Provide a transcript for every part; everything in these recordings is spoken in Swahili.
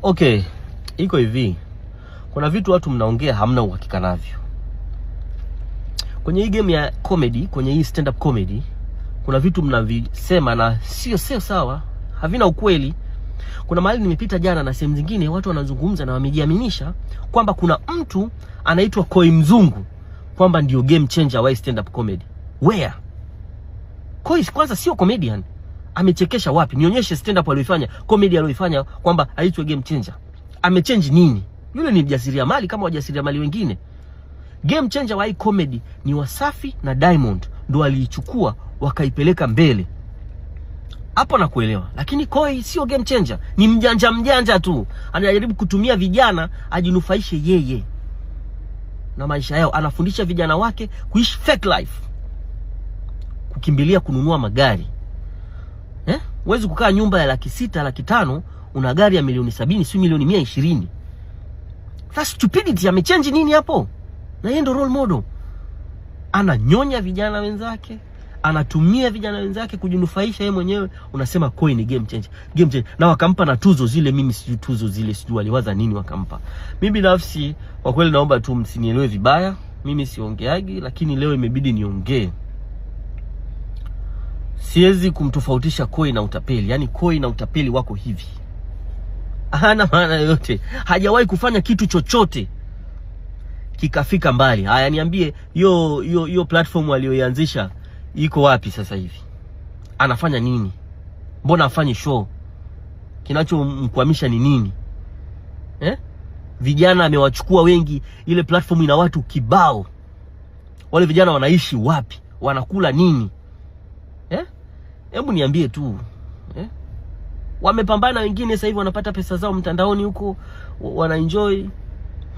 Okay, iko hivi. Kuna vitu watu mnaongea hamna uhakika navyo. Kwenye hii game ya comedy, kwenye hii stand up comedy, kuna vitu mnavisema na sio sawa, havina ukweli. Kuna mahali nimepita jana na sehemu zingine watu wanazungumza na wamejiaminisha kwamba kuna mtu anaitwa Koi Mzungu kwamba ndio game changer wa stand up comedy. Where? Koi kwanza sio comedian. Amechekesha wapi? Nionyeshe stand up aliyofanya, comedy aliyofanya kwamba haitwi game changer. Amechange nini? Yule ni mjasiriamali kama wajasiriamali wengine. Game changer wa hii comedy ni Wasafi na Diamond, ndo aliichukua wakaipeleka mbele. Hapo na kuelewa. Lakini Koi sio game changer, ni mjanja tu. Anajaribu kutumia vijana ajinufaishe yeye na maisha yao. Anafundisha vijana wake kuishi fake life, kukimbilia kununua magari. Huwezi kukaa nyumba ya 600,000, 500,000 una gari ya milioni 70, si milioni 120. That's stupidity. Amechange nini hapo? Na yeye ndo role model. Ananyonya vijana wenzake, anatumia vijana wenzake kujinufaisha yeye mwenyewe. Unasema Koi ni game changer. Game changer. Na wakampa na tuzo zile, mimi sijui tuzo zile sijui waliwaza nini wakampa. Mimi binafsi kwa kweli naomba tu msinielewe vibaya. Mimi siongeagi, lakini leo imebidi niongee. Siwezi kumtofautisha Koi na utapeli. Yaani Koi na utapeli wako hivi. Hana maana yote. Hajawahi kufanya kitu chochote kikafika mbali. Haya, niambie hiyo platform aliyoianzisha iko wapi sasa hivi? Anafanya nini? Mbona afanye show? Kinachomkwamisha ni nini? Vijana amewachukua wengi, ile platform ina watu kibao. Wale vijana wanaishi wapi? Wanakula nini? Hebu niambie tu. Wamepambana wengine sasa hivi wanapata pesa zao mtandaoni huko, wanaenjoy.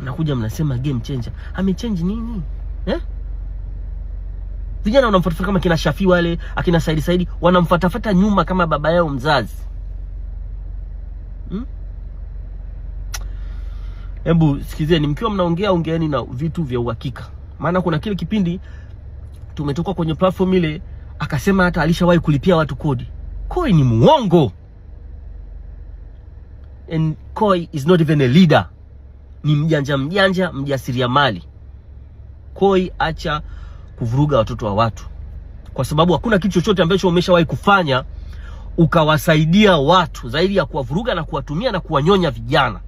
Mnakuja mnasema game changer. Amechange nini? Vijana wanamfuata kama kina Shafi wale, akina Saidi wanamfuata nyuma kama baba yao mzazi. Hebu sikizeni, mkiwa mnaongea ongeeni na vitu vya uhakika. Maana kuna kile kipindi tumetoka kwenye platform ile akasema hata alishawahi kulipia watu kodi. Koi ni muongo. And Koi is not even a leader. Ni mjanja mjasiriamali. Koi, acha kuvuruga watoto wa watu. Kwa sababu hakuna kitu chochote ambacho umeshawahi kufanya ukawasaidia watu zaidi ya kuwavuruga na kuwatumia na kuwanyonya vijana.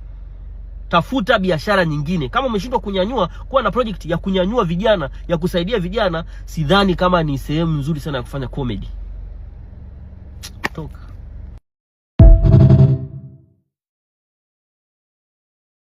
Tafuta biashara nyingine. Kama umeshindwa kunyanyua, kuwa na project ya kunyanyua vijana, ya kusaidia vijana, sidhani kama ni sehemu nzuri sana ya kufanya comedy. Toka.